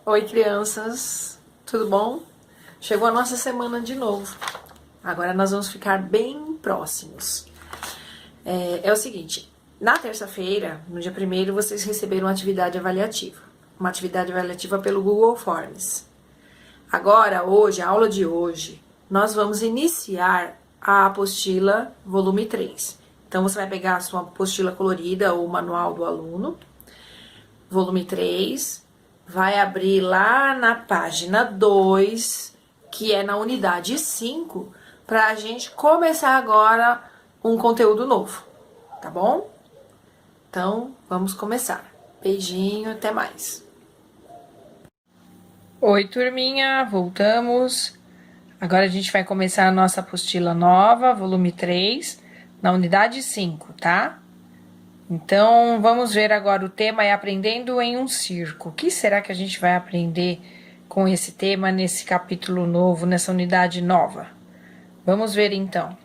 Oi, crianças, tudo bom? Chegou a nossa semana de novo. Agora nós vamos ficar bem próximos. É o seguinte, na terça-feira, no dia 1º, vocês receberam uma atividade avaliativa. Uma atividade avaliativa pelo Google Forms. Agora, hoje, a aula de hoje, nós vamos iniciar a apostila volume 3. Então, você vai pegar a sua apostila colorida ou o manual do aluno, volume 3, vai abrir lá na página 2, que é na unidade 5, para a gente começar agora um conteúdo novo, tá bom? Então, vamos começar. Beijinho, até mais. Oi, turminha, voltamos. Agora a gente vai começar a nossa apostila nova, volume 3, na unidade 5, tá? Então, vamos ver agora, o tema é Aprendendo em um Circo. O que será que a gente vai aprender com esse tema nesse capítulo novo, nessa unidade nova? Vamos ver então.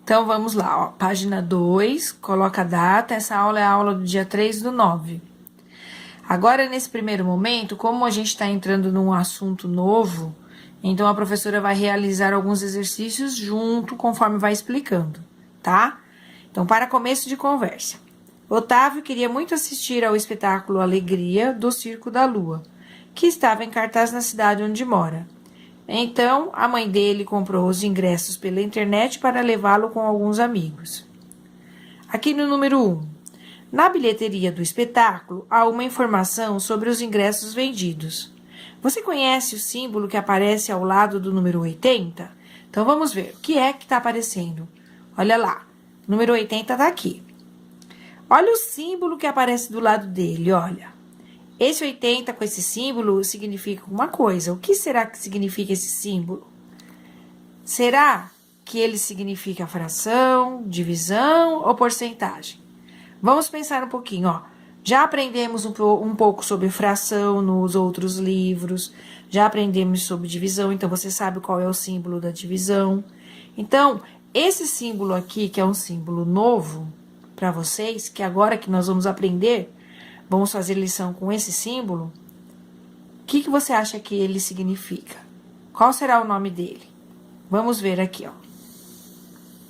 Então, vamos lá, ó, página 2, coloca a data, essa aula é a aula do dia 3/9. Agora, nesse primeiro momento, como a gente está entrando num assunto novo, então a professora vai realizar alguns exercícios junto, conforme vai explicando, tá? Então, para começo de conversa, Otávio queria muito assistir ao espetáculo Alegria do Circo da Lua, que estava em cartaz na cidade onde mora. Então, a mãe dele comprou os ingressos pela internet para levá-lo com alguns amigos. Aqui no número 1. Na bilheteria do espetáculo, há uma informação sobre os ingressos vendidos. Você conhece o símbolo que aparece ao lado do número 80? Então, vamos ver. O que é que está aparecendo? Olha lá. Número 80 está aqui. Olha o símbolo que aparece do lado dele, olha. Esse 80 com esse símbolo significa uma coisa. O que será que significa esse símbolo? Será que ele significa fração, divisão ou porcentagem? Vamos pensar um pouquinho, ó. Já aprendemos um pouco sobre fração nos outros livros, já aprendemos sobre divisão, então você sabe qual é o símbolo da divisão. Então, esse símbolo aqui, que é um símbolo novo para vocês, que agora que nós vamos aprender, vamos fazer lição com esse símbolo, o que você acha que ele significa? Qual será o nome dele? Vamos ver aqui, ó.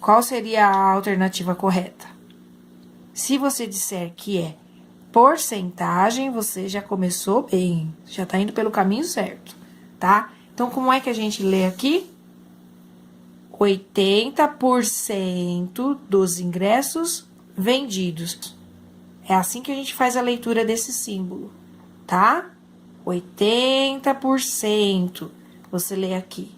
Qual seria a alternativa correta? Se você disser que é porcentagem, você já começou bem, já está indo pelo caminho certo, tá? Então, como é que a gente lê aqui? 80% dos ingressos vendidos. É assim que a gente faz a leitura desse símbolo, tá? 80%. Você lê aqui.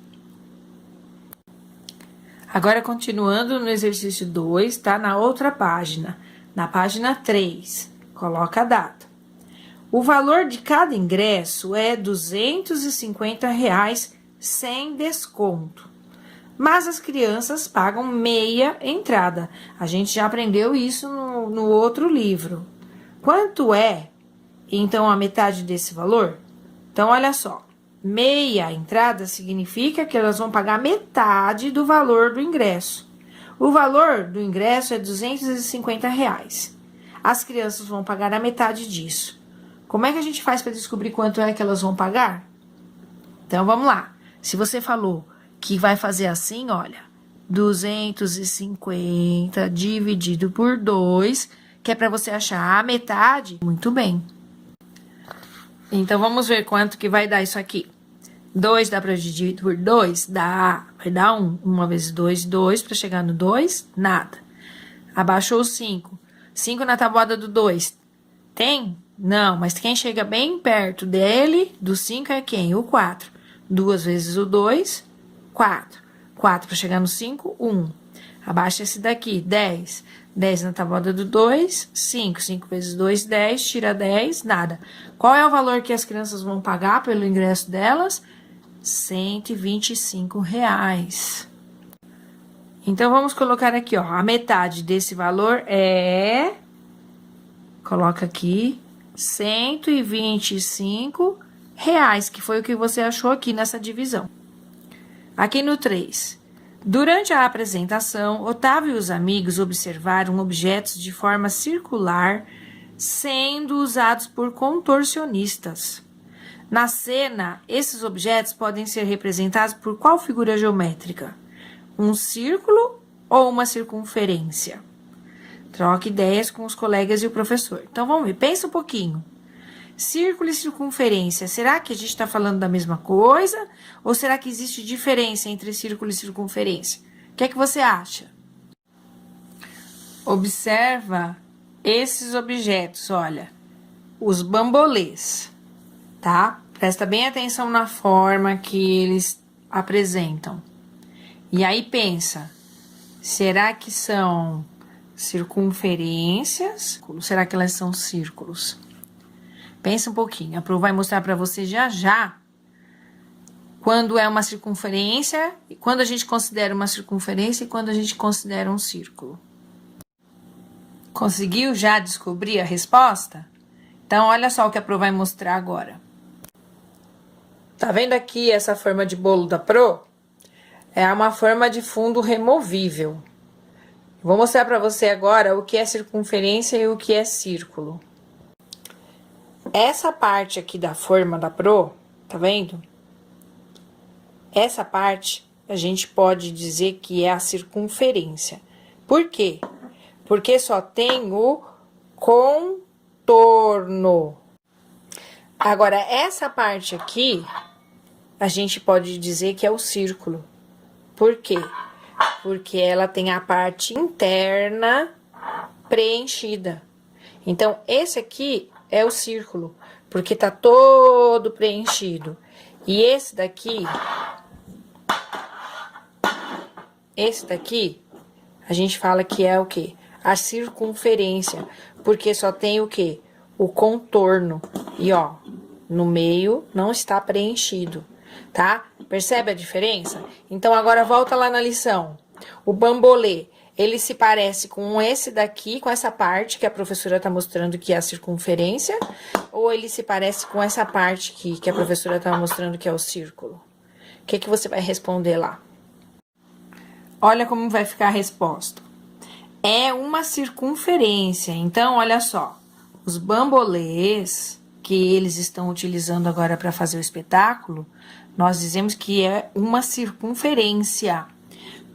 Agora, continuando no exercício 2, tá na outra página. Na página 3, coloca a data. O valor de cada ingresso é R$ 250 sem desconto. Mas as crianças pagam meia entrada. A gente já aprendeu isso no outro livro. Quanto é, então, a metade desse valor? Então, olha só. Meia entrada significa que elas vão pagar metade do valor do ingresso. O valor do ingresso é R$ 250. As crianças vão pagar a metade disso. Como é que a gente faz para descobrir quanto é que elas vão pagar? Então, vamos lá. Se você falou que vai fazer assim, olha, 250 dividido por 2, que é para você achar a metade, muito bem. Então, vamos ver quanto que vai dar isso aqui. 2 dá para dividir por 2? Dá. Vai dar 1. 1 vezes 2, 2. Para chegar no 2, nada. Abaixou o 5. 5 na tabuada do 2. Tem? Não, mas quem chega bem perto dele, do 5 é quem? O 4. 2 vezes o 2, 4. 4 para chegar no 5, 1. Abaixa esse daqui, 10. 10 na tabuada do 2, 5. 5 vezes 2, 10. Tira 10, nada. Qual é o valor que as crianças vão pagar pelo ingresso delas? R$ 125. Então, vamos colocar aqui, ó. A metade desse valor é... Coloca aqui, R$ 125, que foi o que você achou aqui nessa divisão. Aqui no 3. Durante a apresentação, Otávio e os amigos observaram objetos de forma circular sendo usados por contorcionistas. Na cena, esses objetos podem ser representados por qual figura geométrica? Um círculo ou uma circunferência? Troque ideias com os colegas e o professor. Então, vamos ver, pensa um pouquinho. Círculo e circunferência, será que a gente está falando da mesma coisa? Ou será que existe diferença entre círculo e circunferência? O que é que você acha? Observa esses objetos, olha, os bambolês, tá? Presta bem atenção na forma que eles apresentam. E aí pensa, será que são circunferências? Será que elas são círculos? Pensa um pouquinho, a Pro vai mostrar para você já quando é uma circunferência, quando a gente considera uma circunferência e quando a gente considera um círculo. Conseguiu já descobrir a resposta? Então, olha só o que a Pro vai mostrar agora. Tá vendo aqui essa forma de bolo da Pro? É uma forma de fundo removível. Vou mostrar para você agora o que é circunferência e o que é círculo. Essa parte aqui da forma da Pro, tá vendo? Essa parte a gente pode dizer que é a circunferência. Por quê? Porque só tem o contorno. Agora, essa parte aqui, a gente pode dizer que é o círculo. Por quê? Porque ela tem a parte interna preenchida. Então, esse aqui é o círculo, porque tá todo preenchido. E esse daqui, a gente fala que é o quê? A circunferência, porque só tem o quê? O contorno. E ó, no meio não está preenchido, tá? Percebe a diferença? Então, agora volta lá na lição. O bambolê, ele se parece com esse daqui, com essa parte que a professora tá mostrando que é a circunferência, ou ele se parece com essa parte aqui que a professora tá mostrando que é o círculo? O que que você vai responder lá? Olha como vai ficar a resposta. É uma circunferência. Então, olha só, os bambolês que eles estão utilizando agora para fazer o espetáculo, nós dizemos que é uma circunferência,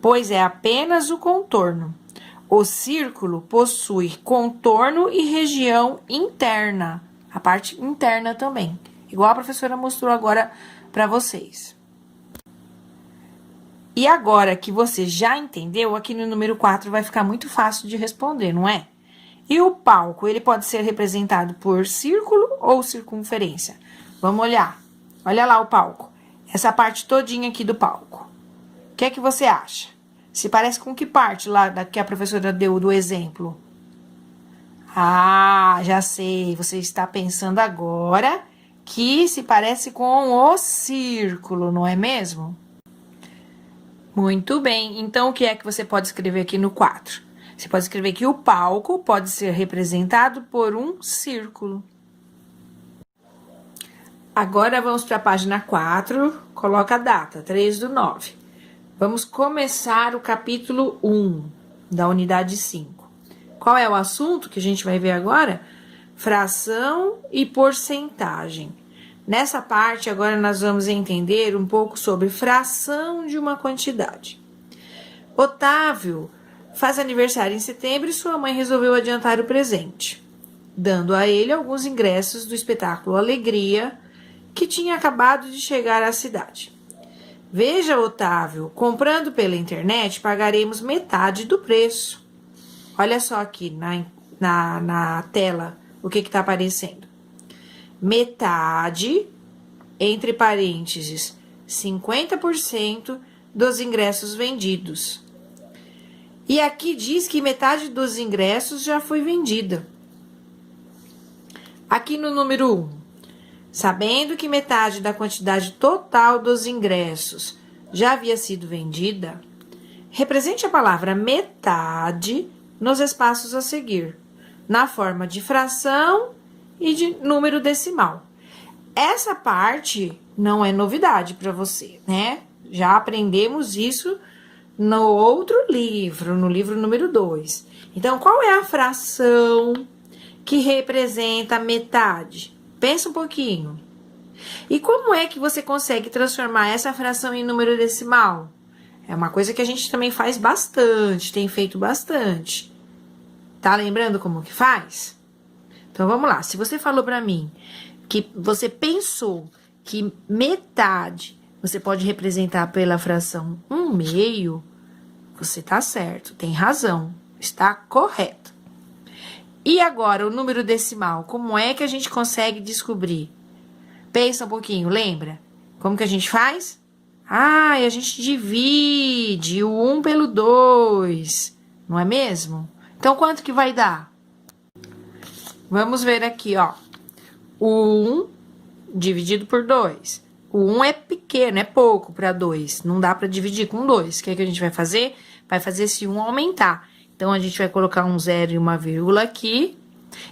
pois é apenas o contorno. O círculo possui contorno e região interna, a parte interna também, igual a professora mostrou agora para vocês. E agora que você já entendeu, aqui no número 4 vai ficar muito fácil de responder, não é? E o palco, ele pode ser representado por círculo ou circunferência? Vamos olhar. Olha lá o palco. Essa parte todinha aqui do palco. O que é que você acha? Se parece com que parte lá que a professora deu do exemplo? Ah, já sei. Você está pensando agora que se parece com o círculo, não é mesmo? Muito bem. Então, o que é que você pode escrever aqui no 4? Você pode escrever que o palco pode ser representado por um círculo. Agora, vamos para a página 4, coloca a data, 3/9. Vamos começar o capítulo 1 da unidade 5. Qual é o assunto que a gente vai ver agora? Fração e porcentagem. Nessa parte, agora nós vamos entender um pouco sobre fração de uma quantidade. Otávio faz aniversário em setembro e sua mãe resolveu adiantar o presente, dando a ele alguns ingressos do espetáculo Alegria, que tinha acabado de chegar à cidade. Veja, Otávio, comprando pela internet, pagaremos metade do preço. Olha só aqui na tela o que está aparecendo. Metade, entre parênteses, 50% dos ingressos vendidos. E aqui diz que metade dos ingressos já foi vendida. Aqui no número 1, sabendo que metade da quantidade total dos ingressos já havia sido vendida, represente a palavra metade nos espaços a seguir, na forma de fração e de número decimal. Essa parte não é novidade para você, né? Já aprendemos isso no outro livro, no livro número 2. Então, qual é a fração que representa metade? Pensa um pouquinho. E como é que você consegue transformar essa fração em número decimal? É uma coisa que a gente também faz bastante, tem feito bastante. Tá lembrando como que faz? Então, vamos lá. Se você falou pra mim que você pensou que metade você pode representar pela fração 1/2, você tá certo, tem razão, está correto. E agora, o número decimal, como é que a gente consegue descobrir? Pensa um pouquinho, lembra? Como que a gente faz? Ah, e a gente divide o 1 pelo 2, não é mesmo? Então, quanto que vai dar? Vamos ver aqui, ó. O 1 dividido por 2. O 1 é pequeno, é pouco para 2. Não dá para dividir com 2. O que é que a gente vai fazer? Vai fazer esse 1 aumentar. Então, a gente vai colocar um 0 e uma vírgula aqui.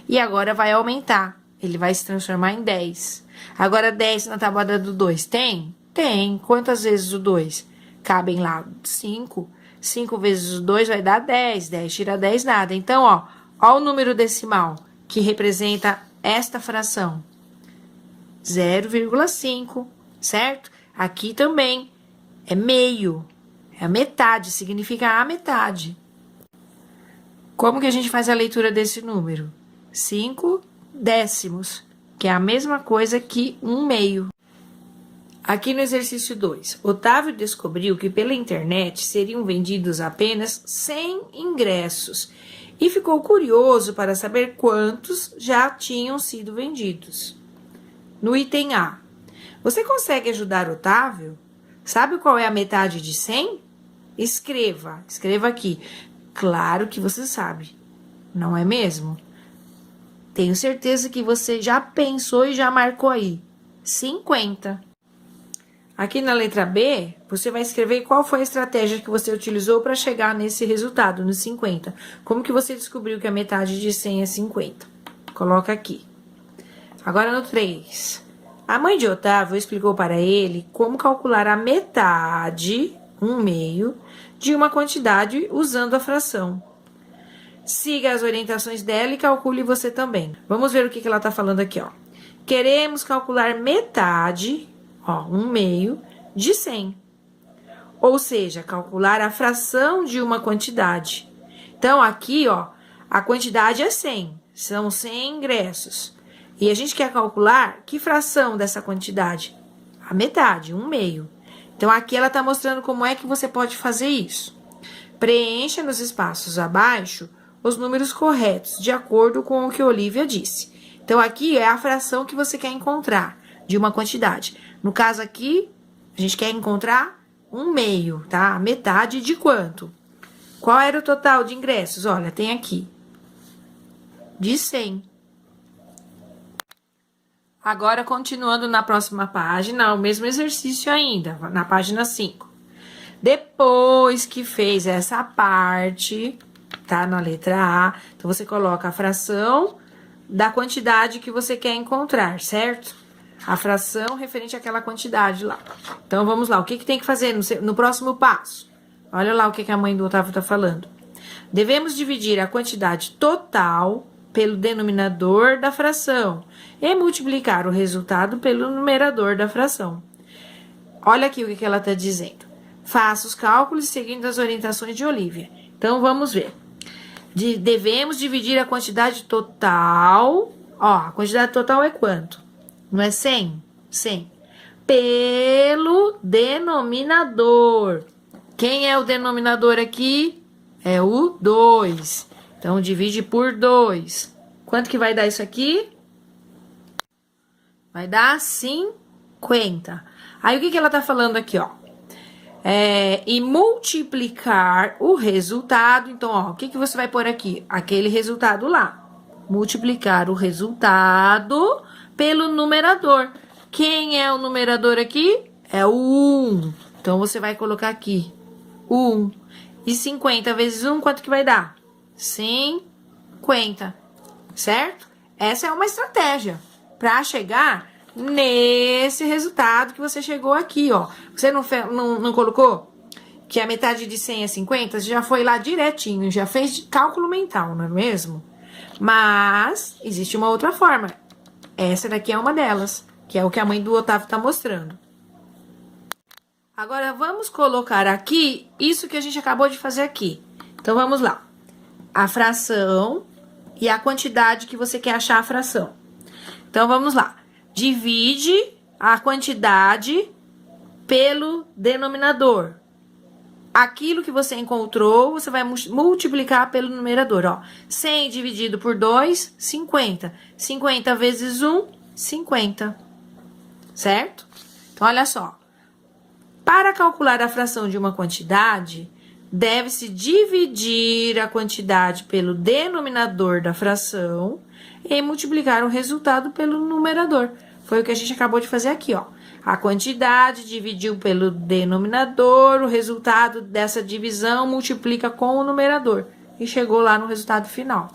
E agora vai aumentar. Ele vai se transformar em 10. Agora, 10 na tabuada do 2 tem? Tem. Quantas vezes o 2? Cabem lá 5. 5 vezes o 2 vai dar 10. 10 tira 10, nada. Então, ó o número decimal que representa esta fração. 0,5, certo? Aqui também é meio. É a metade, significa a metade. Como que a gente faz a leitura desse número? 5 décimos, que é a mesma coisa que 1/2. Aqui no exercício 2, Otávio descobriu que pela internet seriam vendidos apenas 100 ingressos e ficou curioso para saber quantos já tinham sido vendidos. No item A, você consegue ajudar Otávio? Sabe qual é a metade de 100? Escreva aqui. Claro que você sabe, não é mesmo? Tenho certeza que você já pensou e já marcou aí. 50. Aqui na letra B, você vai escrever qual foi a estratégia que você utilizou para chegar nesse resultado, no 50. Como que você descobriu que a metade de 100 é 50? Coloca aqui. Agora no 3. A mãe de Otávio explicou para ele como calcular a metade, 1/2, de uma quantidade usando a fração. Siga as orientações dela e calcule você também. Vamos ver o que ela está falando aqui, ó. Queremos calcular metade, 1/2, de 100. Ou seja, calcular a fração de uma quantidade. Então, aqui, a quantidade é 100. São 100 ingressos. E a gente quer calcular que fração dessa quantidade? A metade, 1/2. Então, aqui ela está mostrando como é que você pode fazer isso. Preencha nos espaços abaixo os números corretos, de acordo com o que Olivia disse. Então, aqui é a fração que você quer encontrar de uma quantidade. No caso aqui, a gente quer encontrar 1/2, tá? Metade de quanto? Qual era o total de ingressos? Olha, tem aqui. De 100. Agora, continuando na próxima página, o mesmo exercício ainda, na página 5. Depois que fez essa parte, tá? Na letra A, então você coloca a fração da quantidade que você quer encontrar, certo? A fração referente àquela quantidade lá. Então, vamos lá. O que tem que fazer no próximo passo? Olha lá o que a mãe do Otávio tá falando. Devemos dividir a quantidade total pelo denominador da fração e multiplicar o resultado pelo numerador da fração. Olha aqui o que ela tá dizendo. Faça os cálculos seguindo as orientações de Olivia. Então, vamos ver. Devemos dividir a quantidade total. A quantidade total é quanto? Não é 100? 100. Pelo denominador. Quem é o denominador aqui? É o 2. Então, divide por 2. Quanto que vai dar isso aqui? Vai dar 50. Aí, o que ela tá falando aqui, e multiplicar o resultado. Então, o que você vai pôr aqui? Aquele resultado lá. Multiplicar o resultado pelo numerador. Quem é o numerador aqui? É o 1. Então, você vai colocar aqui 1. E 50 vezes 1, quanto que vai dar? 50. Certo? Essa é uma estratégia para chegar nesse resultado que você chegou aqui, Você não colocou que a metade de 100 é 50? Você já foi lá direitinho, já fez cálculo mental, não é mesmo? Mas existe uma outra forma. Essa daqui é uma delas, que é o que a mãe do Otávio tá mostrando. Agora, vamos colocar aqui isso que a gente acabou de fazer aqui. Então, vamos lá. A fração e a quantidade que você quer achar a fração. Então, vamos lá. Divide a quantidade pelo denominador. Aquilo que você encontrou, você vai multiplicar pelo numerador, ó. 100 dividido por 2, 50. 50 vezes 1, 50. Certo? Então, olha só. Para calcular a fração de uma quantidade, deve-se dividir a quantidade pelo denominador da fração e multiplicar o resultado pelo numerador. Foi o que a gente acabou de fazer aqui, ó. A quantidade dividiu pelo denominador, o resultado dessa divisão multiplica com o numerador. E chegou lá no resultado final.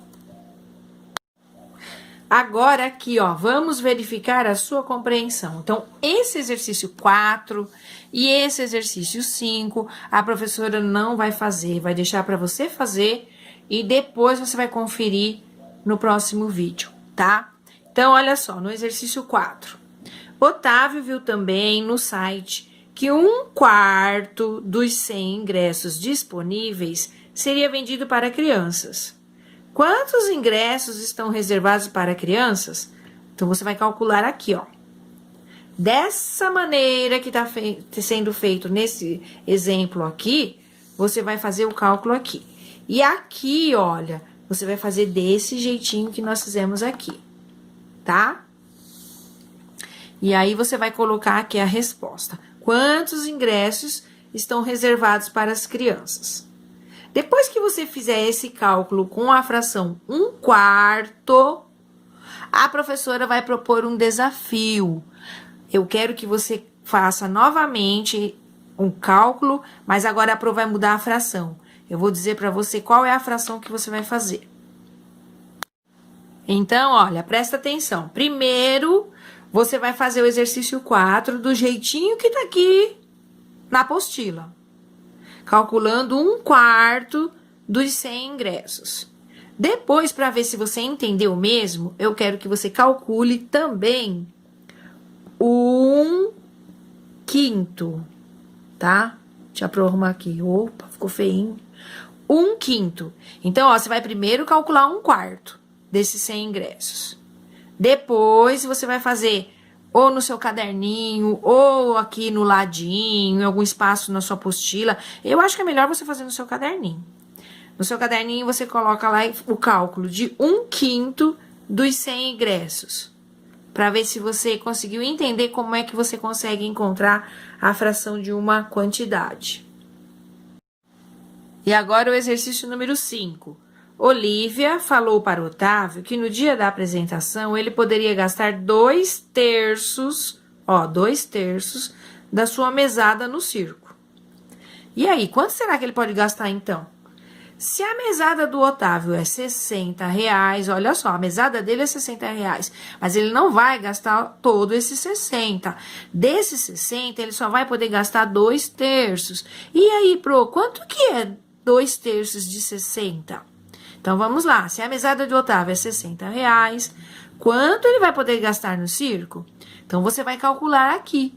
Agora aqui, ó, vamos verificar a sua compreensão. Então, esse exercício 4 e esse exercício 5, a professora não vai fazer, vai deixar para você fazer e depois você vai conferir no próximo vídeo, tá? Então, olha só, no exercício 4, Otávio viu também no site que 1/4 dos 100 ingressos disponíveis seria vendido para crianças. Quantos ingressos estão reservados para crianças? Então, você vai calcular aqui, ó. Dessa maneira que está sendo feito nesse exemplo aqui, você vai fazer o cálculo aqui. E aqui, olha, você vai fazer desse jeitinho que nós fizemos aqui, tá? E aí, você vai colocar aqui a resposta. Quantos ingressos estão reservados para as crianças? Depois que você fizer esse cálculo com a fração 1/4, a professora vai propor um desafio. Eu quero que você faça novamente um cálculo, mas agora a Pro vai mudar a fração. Eu vou dizer para você qual é a fração que você vai fazer. Então, olha, presta atenção. Primeiro, você vai fazer o exercício 4 do jeitinho que tá aqui na apostila. Calculando 1/4 dos 100 ingressos. Depois, para ver se você entendeu mesmo, eu quero que você calcule também 1/5, tá? Deixa eu arrumar aqui. Opa, ficou feinho. 1/5. Então, ó, você vai primeiro calcular 1/4 desses 100 ingressos. Depois, você vai fazer ou no seu caderninho, ou aqui no ladinho, em algum espaço na sua apostila. Eu acho que é melhor você fazer no seu caderninho. No seu caderninho, você coloca lá o cálculo de 1/5 dos 100 ingressos. Para ver se você conseguiu entender como é que você consegue encontrar a fração de uma quantidade. E agora o exercício número 5. Olivia falou para Otávio que no dia da apresentação ele poderia gastar 2/3, ó, 2/3 da sua mesada no circo. E aí, quanto será que ele pode gastar então? Se a mesada do Otávio é R$60, olha só, a mesada dele é R$60, mas ele não vai gastar todo esses 60. Desses 60, ele só vai poder gastar 2/3. E aí, Pro, quanto que é 2/3 de 60? Então, vamos lá. Se a mesada de Otávio é R$60, quanto ele vai poder gastar no circo? Então, você vai calcular aqui.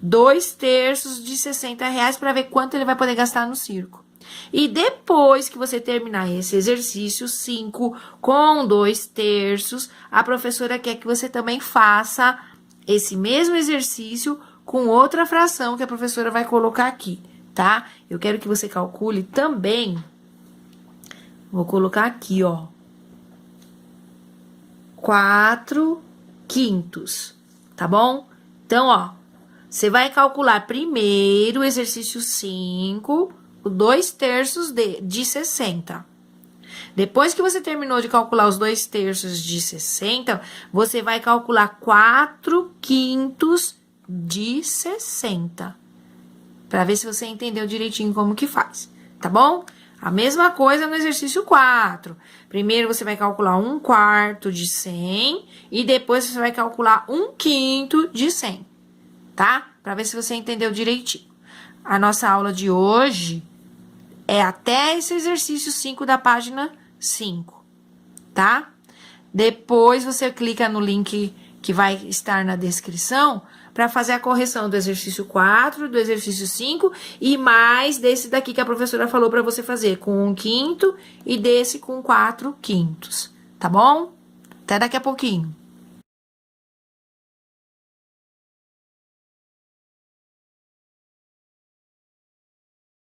2/3 de R$60 para ver quanto ele vai poder gastar no circo. E depois que você terminar esse exercício 5 com 2/3, a professora quer que você também faça esse mesmo exercício com outra fração que a professora vai colocar aqui, tá? Eu quero que você calcule também. Vou colocar aqui, ó. 4/5, tá bom? Então, ó, você vai calcular primeiro o exercício 5, o 2/3 de 60. Depois que você terminou de calcular os 2/3 de 60, você vai calcular 4/5 de 60. Para ver se você entendeu direitinho como que faz, tá bom? A mesma coisa no exercício 4. Primeiro, você vai calcular 1/4 de 100 e depois você vai calcular 1/5 de 100, tá? Para ver se você entendeu direitinho. A nossa aula de hoje é até esse exercício 5 da página 5, tá? Depois você clica no link que vai estar na descrição para fazer a correção do exercício 4, do exercício 5 e mais desse daqui que a professora falou para você fazer, com 1/5 e desse com 4/5. Tá bom? Até daqui a pouquinho.